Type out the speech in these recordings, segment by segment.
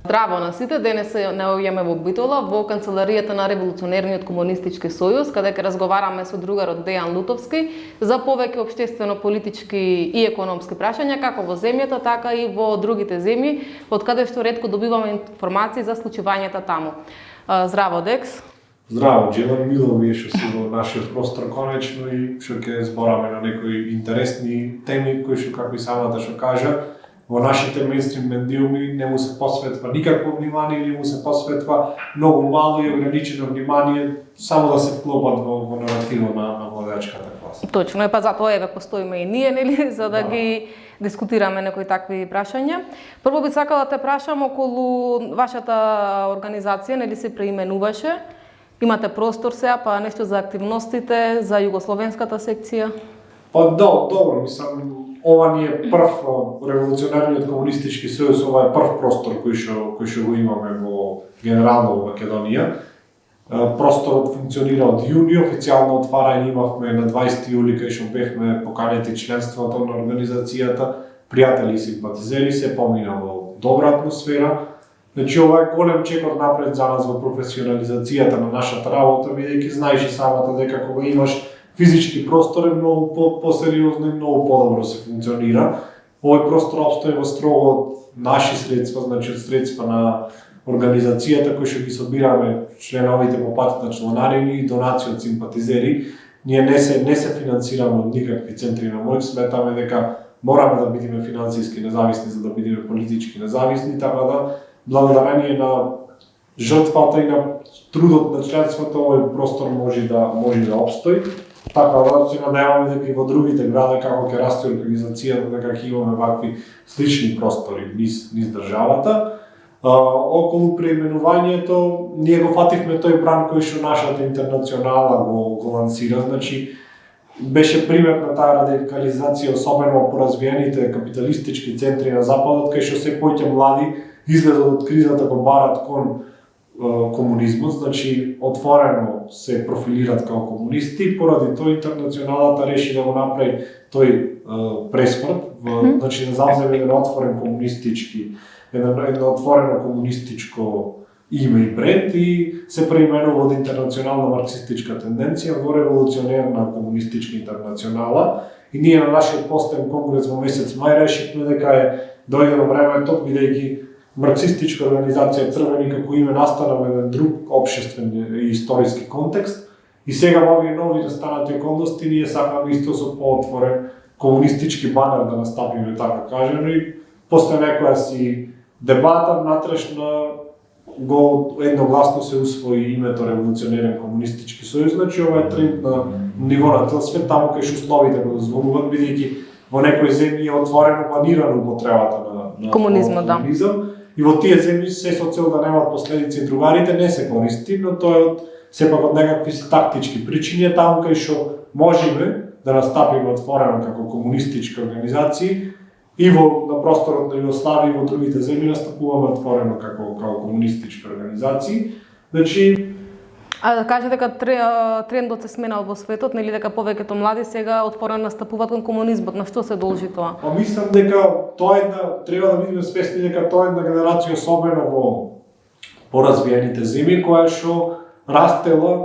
Здраво на сите, денес се наоѓаме во Битола, во канцеларијата на Револуционерниот комунистички сојуз, каде ќе разговараме со другарот Дејан Лутовски за повеќе општествено-политички и економски прашања, како во земјата, така и во другите земји, од каде што ретко добиваме информации за случувањата таму. Здраво, Декс. Здраво, Джелан, мило ми е што си во нашиот простор конечно и што ќе збораме на некои интересни теми кои што, како и самата што кажа, во нашите мејнстрим медиуми не му се посветва никакво внимание или му се посветва многу мало и ограничено внимание само да се вклопат во наративот на владеачката класа. Точно, па затоа еве постоиме и ние, нели, за да ги дискутираме некои такви прашања. Прво би сакала да те прашам околу вашата организација, нели се преименуваше? Имате простор сега, па нешто за активностите, за југословенската секција? Па добро, мислам, ова ни е прв Револуционерниот комунистички сојуз, ова е прв простор кој што го имаме во генерално во Македонија. Просторот функционира од јуни, официјално отварање имавме на 20 јули кај што бевме поканети членството на организацијата, пријатели и симпатизери, се помина во добра атмосфера. Значи ова е голем чекор напред за нас во професионализацијата на нашата работа, бидејќи знаеш и самата дека кога имаш физички простор е многу посериозно и многу подобро се функционира. Овој простор опстои во строго од наши средства, значи од средства на организацијата кои што ги собираме членовите по пат на чланарини и донации од симпатизери. Ние не се финансираме од никакви центри на моќ, сметаме дека мораме да бидеме финансиски независни за да бидеме политички независни, така да благодарение на жртвата и на трудот на членството овој простор може да опстои. Така да се надеваме дека и во другите гради како ќе расте организацијата, дека ќе имаме вакви слични простори низ државата. Околу преименувањето ние го фативме тој бран кој што нашата интернационала го лансира, значи беше пример на таа радикализација, особено во поразвиените капиталистички центри на западот, кај што се повеќе млади излезот од кризата го барат кон комунизмот, значи отворено се профилират како комунисти, поради тој интернационалата реши да го направи тој пресврт, значи да завземе еден отворен комунистички, едно отворено комунистичко име и бренд и се преименува од интернационална марксистичка тенденција во револуционерна комунистичка интернационала. И ние на нашиот последен конгрес во месец мај решивме дека е дојдено времето, бидејќи марксистичка организација Црвени како име настана во еден друг општествен и историски контекст и сега во овие нови настанати околности ние сакаме исто со поотворен комунистички банер да настапиме, така кажано, и после некоја си дебата внатрешна го едногласно се усвои името Револуционерен комунистички сојуз, значи ова е тренд на ниво на цел свет, таму кај што условите го дозволуваат, бидејќи во некои земји е отворено банирано употребата на комунизмот, да. И во тие земји се со цел да немаат последици и другарите не се користи, но тоа е сепак од некакви тактички причини, таму кај што можеме да настапиме отворено како комунистички организации и на просторот на Југославија и во другите земји настапуваме отворено како комунистички организации. Значи А да кажа дека трендот се сменал во светот, нели дека повеќето млади сега отворено настапуваат кон комунизмот, на што се должи тоа? Па мислам дека тоа треба да бидеме свесни дека тоа е една генерација особено во поразвиените земји која што растела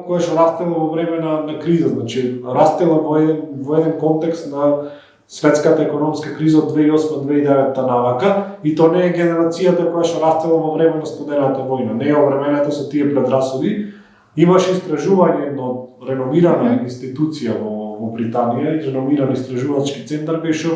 во време на криза, значи растела во еден контекст на светската економска криза од 2008-2009 навака и тоа не е генерацијата која што растела во време на студената војна, не е овремената со тие предрасуди. Имаше истражување од реномирана институција во Британија, реномиран истражувачки центар, кај што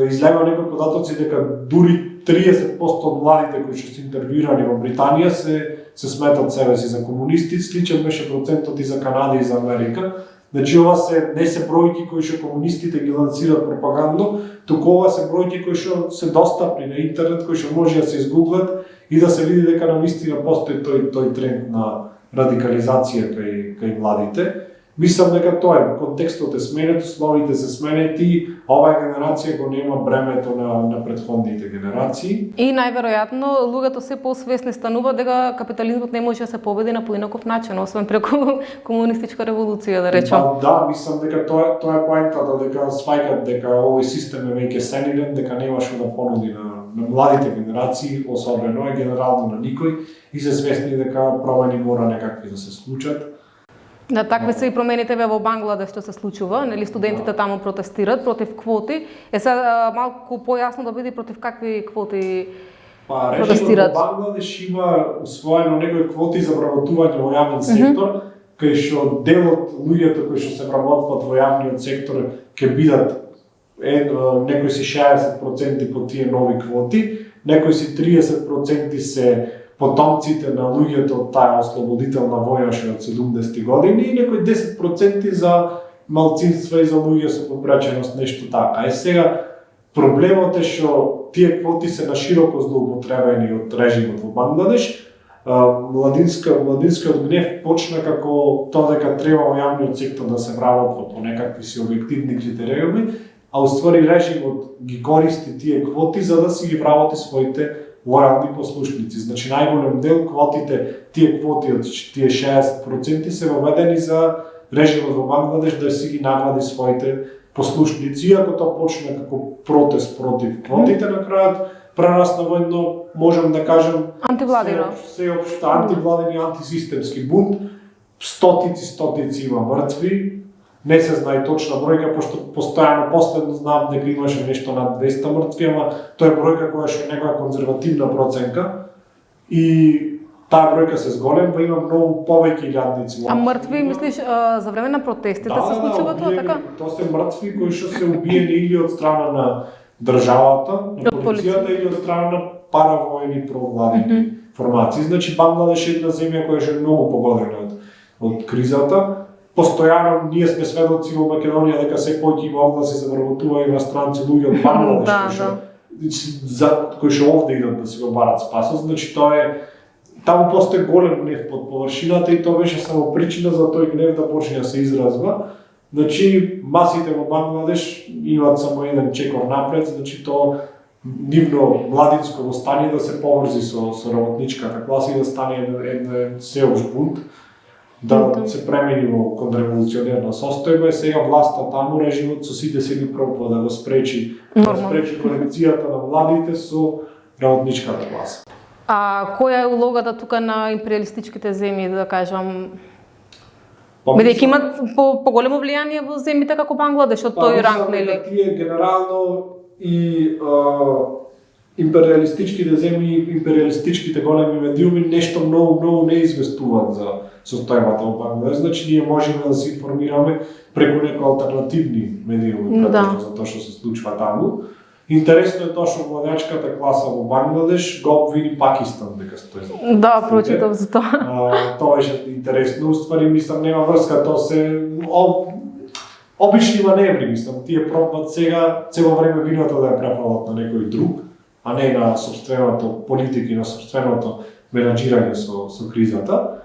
излева некои податоци дека дури 30% од младите кои што се интервјуирани во Британија се сметат себе си за комунисти, сличен беше процентот и за Канада и за Америка. Значи ова не се бројки кои што комунистите ги лансираат пропагандно, туку ова се бројки кои што се достапни на интернет, кои што може да се изгуглат и да се види дека навистина постои тој тренд на радикализација кај младите. Мислам дека тоа е, контекстот е сменет, условите се сменети, оваа генерација го нема бремето на претходните генерации. И најверојатно луѓето се посвесни стануваат дека капитализмот не може да се победи на поинаков начин, освен преку комунистичка револуција, да речем. Да, мислам дека тоа е поентата, дека сваќаат дека овој систем е веќе сенилен, дека нема што да понуди на младите генерации, особено е генерално на никој, и се свесни дека промени мора некакви да се случат. Да, такви се и промените во Бангладеш што се случува, нели студентите таму протестират против квоти. Сега малку појасно да биде против какви квоти протестират. Режимот во Бангладеш има усвоено некои квоти за вработување во јавен сектор, кај што дел од луѓето кои што се вработваат во јавниот сектор ќе бидат некои си 60% по тие нови квоти, некои си 30% се потомците на луѓето од таа ослободителна војна од 70-ти години и некои 10% за малцинства и за луѓе со попреченост, нешто така. Сега проблемот е што тие квоти се нашироко злоупотребени од режимот во Бангладеш. Младинскиот гнев почна како тоа дека треба во јавниот сектор да се вработва по некакви си објективни критериуми, а уствари режимот ги користи тие квоти за да си ги вработи своите лојални послушници. Значи најголем дел квотите, тие квоти од тие 60% се воведени за режимот во Бангладеш да си ги награди своите послушници, иако тоа почна како протест против квотите, на крајот прерасна во едно, можам да кажем, антивладино. Сеопшто антивладен и антисистемски бунт. Стотици има мртви. Не се знае точна бројка, пошто постојано последно знам дека имаше нешто над 200 мртви, ама тоа е бројка која што е некоја конзервативна проценка и таа бројка се зголемва, има многу повеќе илјадници. А мртви, мислиш, за време на протестите се случува тоа така? Тоа се мртви кои што се убиени или од страна на државата, на полицијата или од страна на паравојни провладени формации. Значи Бангладеш е една земја која што е многу погодена од кризата. Постојано ние сме сведоци во Македонија дека се повеќе има огласи за вработување иностранци луѓе од Бангладеш кои што овде идат да си го барат спасот. Значи тоа е таму постои голем гнев под површината и тоа беше само причина за тој гнев да почне да се изразва. Значи масите во Бангладеш имаат само еден чекор напред, значи тоа нивно младинско востание да се поврзи со работничката класа и да стане еден сеопшт бунт, да се премени во контрреволуционерна состојба и сега власта таму, режимот со сите сили пробува да го спречи конекцијата на младите со работничката класа. А која е улогата тука на империалистичките земји, да кажам? Бидејќи имат поголемо влијание во земјите како Бангладеш, од тој ранг, нели? Тие генерално и империалистичките земји, империалистичките големи медиуми нешто многу не известуваат за состојбата во Бангладеш. Значи ние можеме да се информираме преку некои алтернативни медиуми за тоа што се случува таму. Интересно е тоа што владеачката класа во Бангладеш го обвини Пакистан дека стои за тоа. Да, прочитав за тоа. Тоа беше интересно, уствари мислам нема врска, тоа се обични маневри, мислам, тие пробват сега цело време виното да ја префалат на некој друг, а не на собственото политика и на собственото менаџирање со кризата.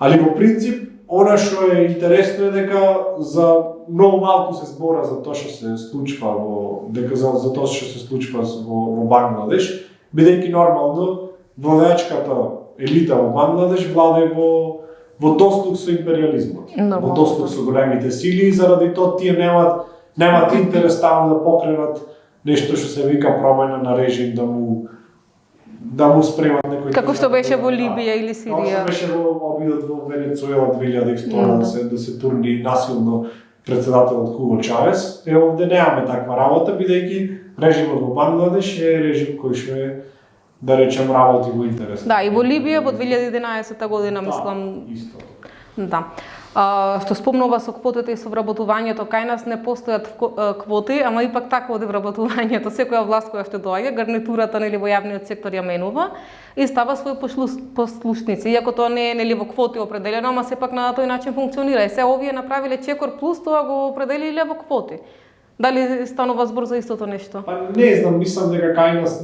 Али во принцип, она што е интересно е дека за многу малку се збора за тоа што се случува за тоа што се случува во Бангладеш, бидејќи нормално владеачката елита во Бангладеш владее во дослуг со империализмот, во дослуг со големите сили и заради тоа тие немаат интерес таму да покренат нешто што се вика промена на режим, да му спремат некој... Како што беше во Либија или Сирија. Како што беше во обидот во Венецуела 2002 да се турни насилно председателот Хуго Чавес. Овде немаме таква работа, бидејќи режимот во Бангладеш е режим кој што е, да речем, работи во интерес. Да, и во Либија во 2011 година, мислам... Исто. Да. Што спомнува со квотите и со вработувањето, кај нас не постојат квоти, ама ипак така оди вработувањето. Секоја власт која што доаѓа, гарнитурата нели во јавниот сектор ја менува и става своји послушници. Иако тоа не е нели во квоти определено, ама сепак на тој начин функционира. И се овие направиле чекор плюс тоа го определиле во квоти. Дали станува збор за истото нешто? Па не знам, мислам дека кај нас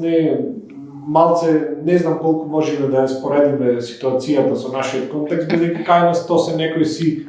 малце, не знам колку можеме да ја споредиме ситуацијата со нашиот контекст, бидејќи кај нас тоа се некои си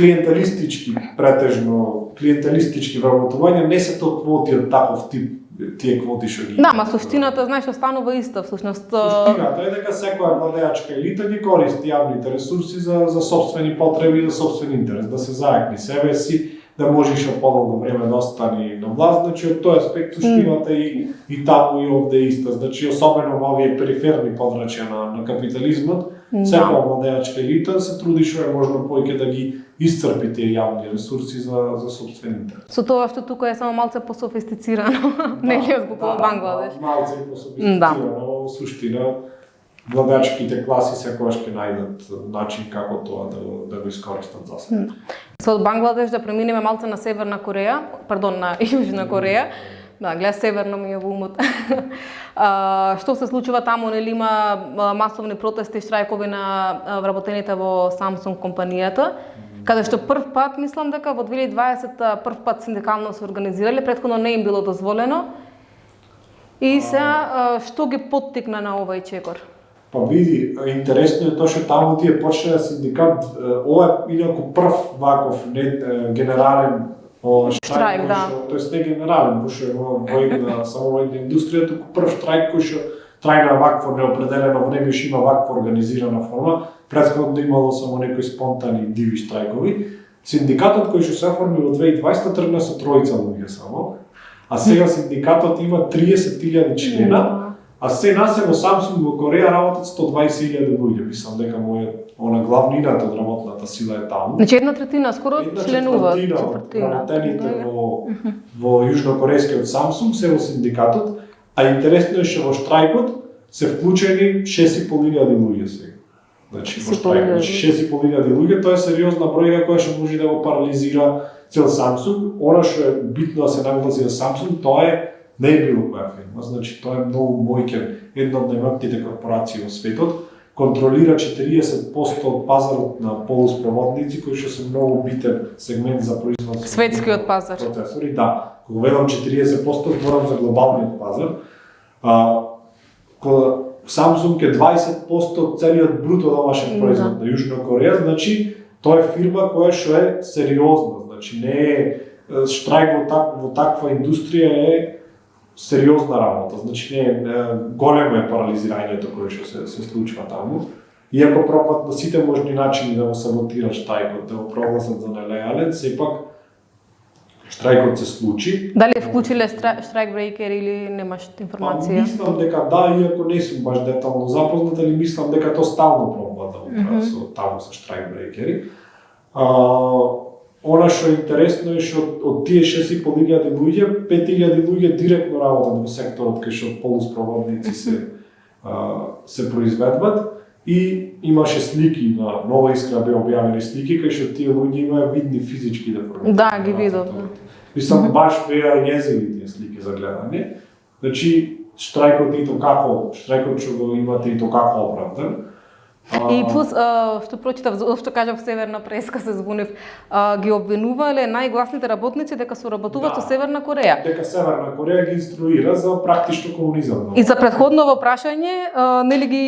клиенталистички, претежно клиенталистички вработувања, не се тоа квоти од таков тип, тие квоти што ги. Да, ма суштината, знаеш, останува иста всушност. Суштината е дека секоја владеачка елита ги користи јавните ресурси за сопствени потреби и за сопствен интерес, да се заекни себе си, да може што подолго време да остани на власт, значи од тој аспект суштината и таму и овде иста, значи особено во овие периферни подрачја на капитализмот, секоја владеачка елита се труди што е можно повеќе да ги исцрпи тие јавни ресурси за сопствен интерес. Со тоа што тука е само малце пософистицирано, нели од Бангладеш. Малце пософистицирано, во суштина владеачките класи секогаш ќе најдат начин како тоа да го искористат за себе. Со од Бангладеш да преминеме малце на Северна Кореја, на Јужна Кореја. Да, гледа северно ми е во умот. Што се случува таму, нели има масовни протести, штрајкови на вработените во Samsung компанијата, каде што прв пат, мислам дека во 2020 прв пат синдикално се организирале, претходно не им било дозволено. И сега што ги поттикна на овој чекор? Па види, интересно е тоа што таму тие почнале синдикат, ова е инаку прв ваков генерален штрајк, да. Тоест не генерален, пошто е во самовојна индустрија, туку прв штрајк кој што трај на вакво неопределено време што има ваква организирана форма, претходно имало само некои спонтани диви штрајкови. Синдикатот кој што се оформи во 2020 тргна со тројца луѓе само, а сега синдикатот има 30.000 члена. А се насе во Samsung во Кореја работат 120.000 луѓе, мислам дека она главнината од работната сила е таму. Значи една третина скоро членуваат. Работените во јужнокорејскиот Samsung се во синдикатот, а интересно е што во штрајкот се вклучени 6.500 луѓе сега. Значи во штрајкот 6.500 луѓе, тоа е сериозна бројка која што може да го парализира цел Samsung. Она што е битно да се нагласи за Samsung, тоа е не е било која фирма, значи тоа е многу мојќен, една од најмакните корпорации во светот, контролира 40% од пазарот на полуспроводници, кои што се многу битен сегмент за производство. Светскиот пазар. Процесори, да. Кога велам 40%, зборам за глобалниот пазар. Samsung е 20% од целиот бруто домашен производ на Јужна Кореја, значи тоа е фирма која што е сериозна, значи не е штрајк во таква индустрија е сериозна работа, значи не големо е парализирањето кое што се случува таму. Иако пробат на сите можни начини да го саботират штрајкот, да го прогласат за нелегален, сепак штрајкот се случи. Дали вклучиле штрајкбрейкер или немаш информација? Мислам дека да, иако не сум баш детално запознат, али мислам дека тоа стално пробат да го прават со таму со штрајкбрейкери. Она што е интересно е што од тие 6.500 луѓе, 5.000 луѓе директно работат во секторот кај што полуспроводници се произведбат и имаше слики на Нова Искра беа објавени слики кај што тие луѓе имаа видни физички деформации. Да, ги видов. Мислам баш беа језиви тие слики за гледање. Значи штрајкот што го имате и тоа како оправдан. И плюс, што прочитав, што кажав Северна преска, се збунив, ги обвинувале најгласните работници дека соработуваат со Северна Кореја. Дека Северна Кореја ги инструира за практично комунизам. И за претходново прашање, нели ги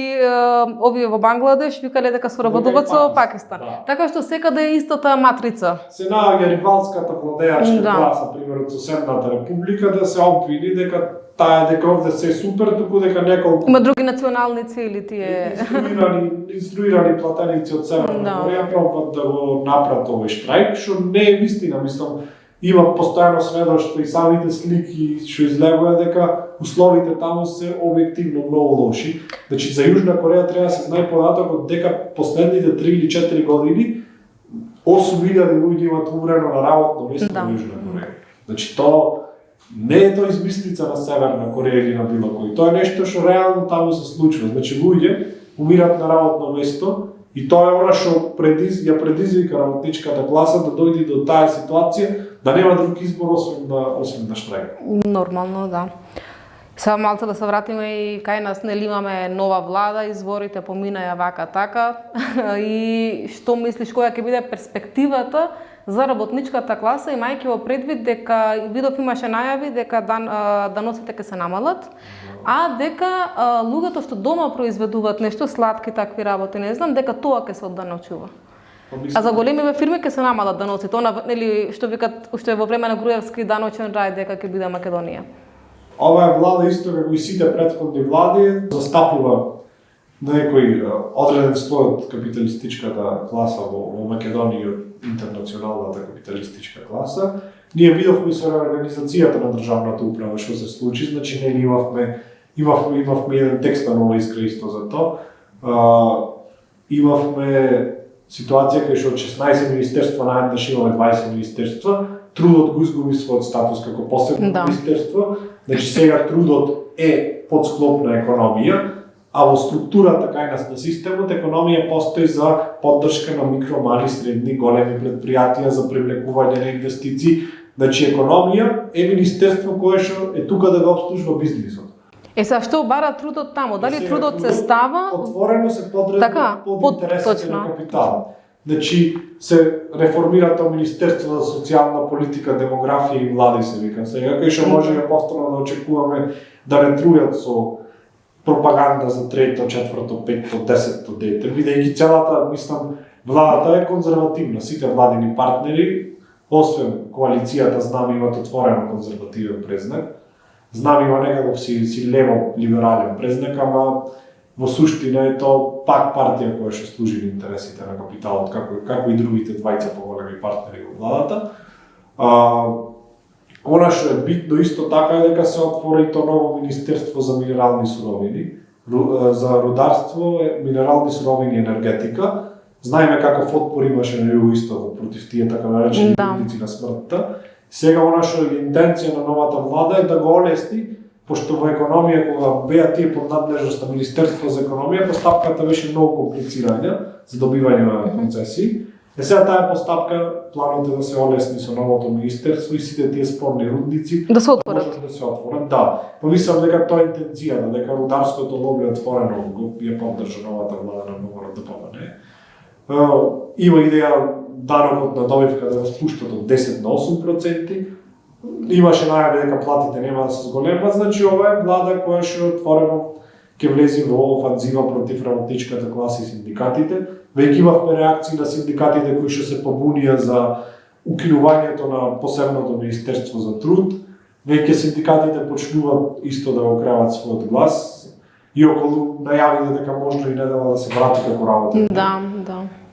овие во Бангладеш викале дека соработуваат со Пакистан. Така што секаде е истата матрица. Се наоѓа ривалската владеачка класа, примерно Соседната република, да се обвини дека дека овде се е супер, туку дека неколку има други национални цели тие инструирани платеници од Северна Кореја пробат да го направат овој штрајк, што не е вистина, мислам, има постојано сведоштво и самите слики што излегува дека условите таму се објективно многу лоши. Значи за Јужна Кореја треба да се знае податокот дека последните 3 или 4 години 8.000 луѓе имаат умрено на работно место во Јужна Кореја. Значи тоа не е тоа измислица на Северна Кореја или на било кој. Тоа е нешто што реално таму се случува. Значи луѓе умират на работно место и тоа е она што ја предизвика работничката класа да дојде до таа ситуација да нема друг избор освен да штрајка. Нормално, да. Сега малце да се вратиме и кај нас, нели имаме нова влада, изборите поминаја вака така и што мислиш која ќе биде перспективата за работничката класа, имајќи во предвид дека видов имаше најави дека даноците ќе се намалат, а дека луѓето што дома произведуваат нешто сладки такви работи, не знам, дека тоа ќе се одданочува. А за големиве фирми ќе се намалат даноците, она нели што викат уште во време на Груевски даночен рај дека ќе биде Македонија. Оваа влада исто како и сите претходни влади застапува на некој одреден слој од капиталистичката класа во Македонија, интернационалната капиталистичка класа. Ние видовме со реорганизацијата на државната управа што се случи, значи не имавме еден текст на Нова Искра исто за тоа. Имавме ситуација кај што од 16 министерства наеднаш имаме 20 министерства, трудот го изгуби својот статус како посебно министерство, значи сега трудот е подсклоп на економија, а во структурата кај на системот економија постои за поддршка на микро, мали, средни, големи предпријатија, за привлекување на инвестиции. Значи економија е министерство кое што е тука да го обслужува бизнисот. Сега што бара трудот таму? Дали трудот се става отворено се подредува под интересите на капиталот. Значи се реформира тоа Министерство за социјална политика, демографија и млади се вика сега, кај што можеме повторно да очекуваме да не трујат со пропаганда за трето, четврто, петто, десетто дете, бидејќи целата, мислам, владата е конзервативна, сите владини партнери, освен коалицијата, знам, имат отворено конзервативен презнак. Знам, има некаков си лево-либерален презнак, ама во суштина е тоа пак партија која што служи на интересите на капиталот, како и другите двајца поголеми партнери во владата. Она што е битно исто така е дека се отвори и тоа ново Министерство за минерални суровини, за рударство, минерални суровини и енергетика. Знаеме каков отпор имаше на југоистокот против тие така наречени политици на смртта. Сега она што е интенција на новата влада е да го олесни, пошто во економија кога беа тие под надлежност на Министерство за економија, постапката беше многу комплицирана за добивање на концесии. Сега таа постапка планот е да се олесни со новото министерство и сите тие спорни рудници да се отворат. Да се отворат, да. Помислам дека тоа е интенцијата, дека рударското лоби отворено го ја поддржа новата влада на новото ДПМН. Има идеја данокот на добивка да го спуштат од 10 на 8%. Имаше најаве дека платите нема да се зголемат, значи ова е влада која што отворено ќе влези во офанзива против работничката класа и синдикатите. Веќе имавме реакции на синдикатите кои што се побунија за укинувањето на посебното Министерство за труд. Веќе синдикатите почнуваат исто да го креват својот глас и околу најавите дека можно и недела да се врати како работа. Да.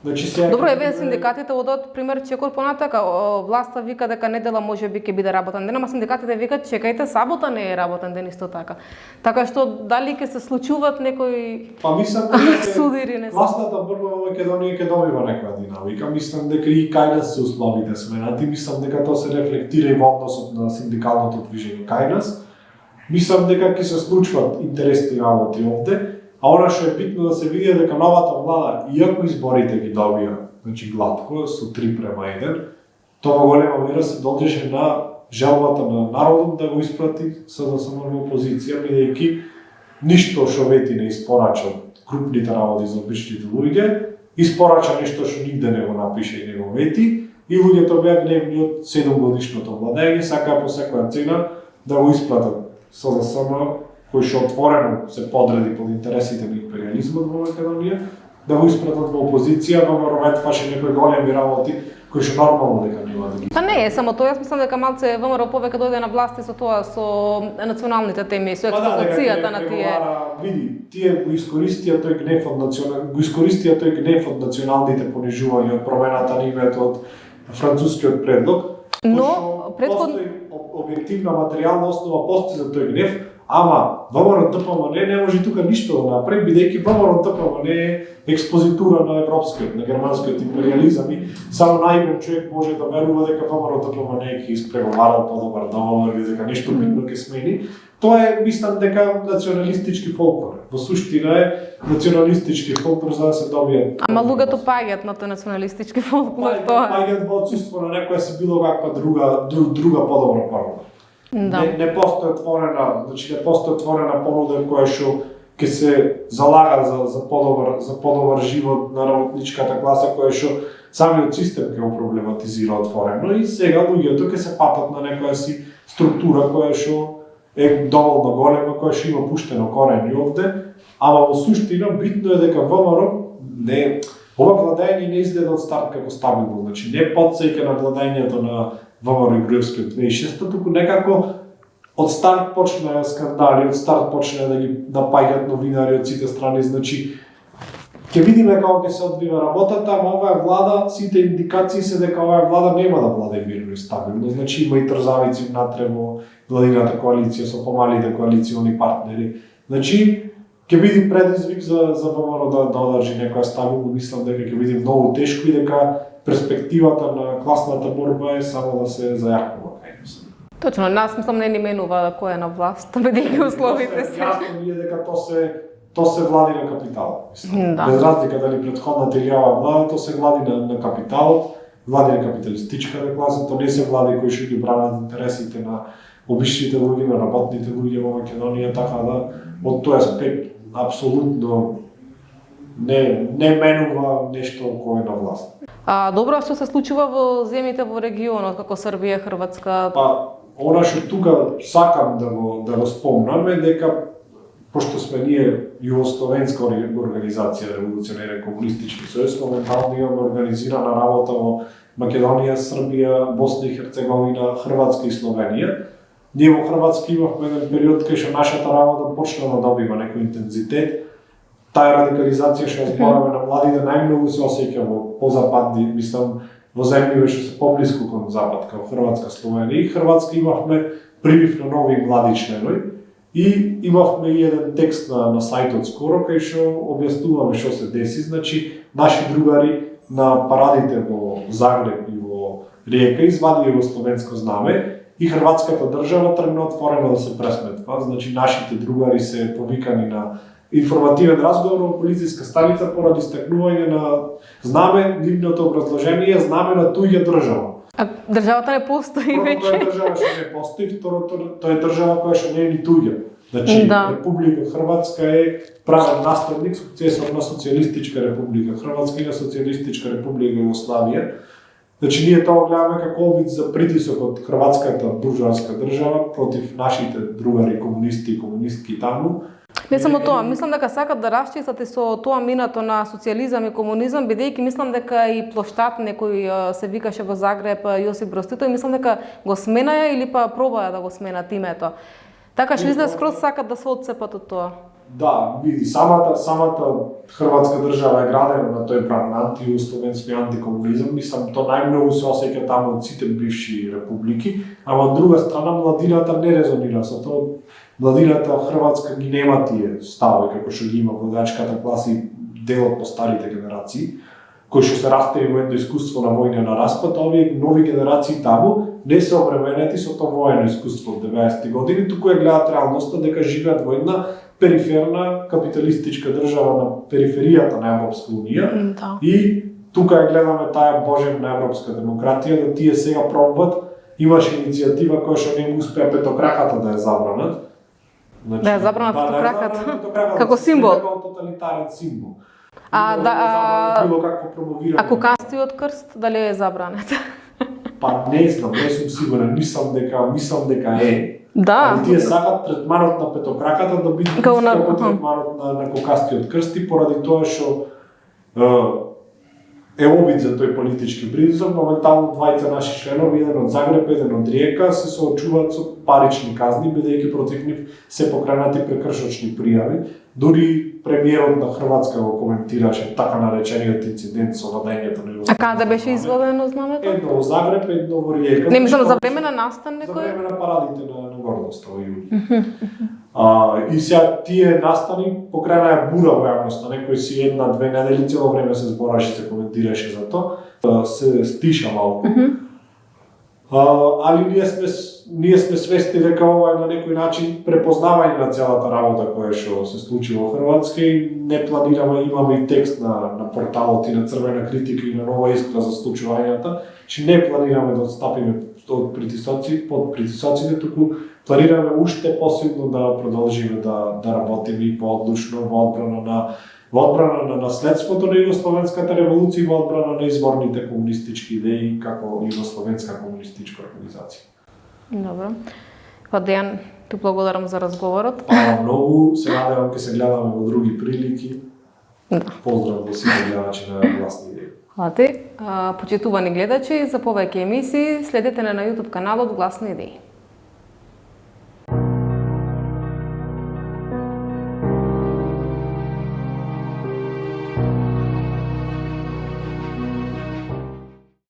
Значи, добро, еве синдикатите одат пример чекор понатака, власта вика дека недела можеби ќе биде работен ден, ама синдикатите викаат чекајте, сабота не е работен ден исто така. Така што дали ќе се случуваат некои мислам судири, не знам. Властната борба во Македонија ќе добива некоја динамика. Мислам дека и кај нас се условите сменати, мислам дека тоа се рефлектира и во односот на синдикалното движење кај нас. Мислам дека ќе се случваат интересни работи овде. А она што е битно да се види дека новата влада, иако изборите ги добија, значи гладко, со 3:1, тоа во голема мера се должеше на желбата на народот да го испрати СДСМ во опозиција, бидејќи ништо што вети не испорача крупните работи за обичните луѓе, испорача нешто што нигде не го напише и не го вети, и луѓето беа гневни од 7-годишното владење, сакаа по секоја цена да го испратат СДСМ, кој што отворено се подреди под интересите на империализмот во Македонија, да го испратат во опозиција, но ветваше некои големи работи кои што нормално дека нема да ги. Па не е само тоа, јас мислам дека малце ВМРО повеќе дојде на власти со тоа, со националните теми, со експлоатацијата на тие. Види, тие го искористија тој гнев од националните понижувања, од промената на името од францускиот предлог. Но предходно објективна материјална основа постои за тој гнев. Ама ВМРО ДПМН не може тука ништо да направи, бидејќи ВМРО ДПМН е експозитура на европскиот, на германскиот империализам и само наивен човек може да верува дека ВМРО ДПМН ќе испреговарал подобар договор или дека нешто битно ќе смени. Тоа е, мислам дека националистички фолклор. Во суштина е националистички фолклор за да се добијат. Ама луѓето паѓаат на тој националистички фолклор тоа. Паѓаат во отсуство на некоја си било каква друга подобра понуда. Да. Не постои отворена, значи не постои отворена понуда која што ќе се залага за подобар живот на работничката класа, која што самиот систем ќе го проблематизира отворено и сега луѓето ќе се патат на некоја си структура која што е доволно голема, која што има пуштено корени овде, ама во суштина битно е дека ВМРО Ова владење не изгледа од старт како стабилно, значи не потсеќа на владењето на ВМРО Груевски од 2006, туку некако од старт почна скандали, од старт почна да ги напаѓаат новинари од сите страни, значи ќе видиме како ќе се одвива работата, ама оваа влада, сите индикации се дека оваа влада нема да владе мирно и стабилно, значи има и трзавици внатре во владината коалиција со помалите коалициони партнери. Значи ќе биде предизвик за ВМРО да одржи некоја стабилно, мислам дека ќе биде многу тешко и дека перспективата на класната борба е само да се зајакнува кај нас. Точно, нас мислам не ни менува кој е на власт, бидејќи условите се. Јасно ми е дека то се влади на капиталот. Да. Без разлика дали претходната или оваа влада, то се влади на капиталот, влади на капиталистичката класа, то не се влади кои што ги бранат интересите на обичните луѓе, на работните луѓе во Македонија, така да од тој аспект апсолутно не менува нешто кој е на власт. Добро, што се случува во земјите во регионот, како Србија, Хрватска? Она што тука сакам да го спомнам е дека пошто сме ние југословенска организација, Револуционерен комунистички сојуз, моментално имаме организирана работа во Македонија, Србија, Босна и Херцеговина, Хрватска и Словенија. Ние во Хрватска имавме еден период кај што нашата работа почна да добива некој интензитет. Таа радикализација што збораме на младите најмногу се осеќа во позападни, мислам, во земји што се поблиску кон запад, како Хрватска, Словенија и Хрватска имавме прилив на нови млади членови. И имавме и еден текст на сајтот скоро кај што објаснуваме што се деси, значи наши другари на парадите во Загреб и во Риека извадија југословенско знаме и хрватската држава тргна отворено да се пресметва, значи нашите другари се повикани на информативен разговор во полициска станица поради стакнување на знаме, нивното образложение е знаме на туѓа држава. А државата не постои веќе. Тоа е држава што не постои, второто тоа е држава која што не е ни туѓа. Значи, Република Хрватска е правен наследник, сукцесор на Социјалистичка република Хрватска и на Социјалистичка република Југославија. Значи, ние тоа гледаме како обид за притисок од хрватската буржуарска држава против нашите другари комунисти и комунистки таму. Не само тоа, мислам дека сакат да расчистат и со тоа минато на социјализам и комунизам, бидејќи мислам дека и плоштад некој се викаше во Загреб Јосип Брз Тито и мислам дека го сменаја или па пробаја да го сменат името. Така што изгледа скроз сакат да се отцепат од тоа. Да, види, самата хрватска држава е градена на тој бран на антијугословенски антикомунизам, мислам, то најмногу се осеќа таму од сите бивши републики, ама од друга страна младината не резонира со тоа. Младината хрватска ги нема тие ставови како што ги има владачката класа и дел од постарите генерации, кои што се растели во едно искуство на војна на распад, овие нови генерации таму не се обременети со тоа воено искуство од 90-ти години, туку ја гледаат реалноста дека живеат во една периферна капиталистичка држава на периферијата на Европска унија. Да. И тука ја гледаме таа божевна европска демократија, да тие сега пробват, имаше иницијатива која што не им успеа петокраката да ја забранат. Значи, да ја забранат петокраката како символ. Како тоталитарен символ. Било какво промовирање. А кокастиот крст дали е забранет? Па не знам, не сум сигурен, мислам дека е. Да. Али тие сакат третманот на петокраката да биде како третманот на кокастиот крст и поради тоа што е обид за тој политички притисок, моментално двајца наши членови, еден од Загреб, еден од Риека, се соочуваат со парични казни, бидејќи против нив се покренати прекршочни пријави. Дури премиерот на Хрватска го коментираше така наречениот инцидент со владењето на А каде беше извадено знамето? Едно во Загреб, едно во Риека. Не мислам за време на настан некој? За време на парадите на гордост во јули. И сега тие настани покренаја бура во јавноста, некој си една-две недели цело време се збораше, се коментираше за тоа, се стиша малку. Али ние сме свесни дека ова е на некој начин препознавање на целата работа која што се случи во Хрватска и не планираме, имаме и текст на порталот и на Црвена критика и на Нова искра за случувањата, че не планираме да отстапиме од под притисоците, туку планираме уште посилно да продолжиме да работиме и поодлучно во одбрана на наследството на Југословенската револуција и во одбрана на изворните комунистички идеи како Југословенска комунистичка организација. Добро. Па Дејан, ти благодарам за разговорот. Многу, се надевам ќе се гледаме во други прилики. Да. Поздрав до сите гледачи на Гласни идеи. Hvala ti. Почитувани гледачи, за повеќе емисии следете на YouTube каналот Гласни идеи.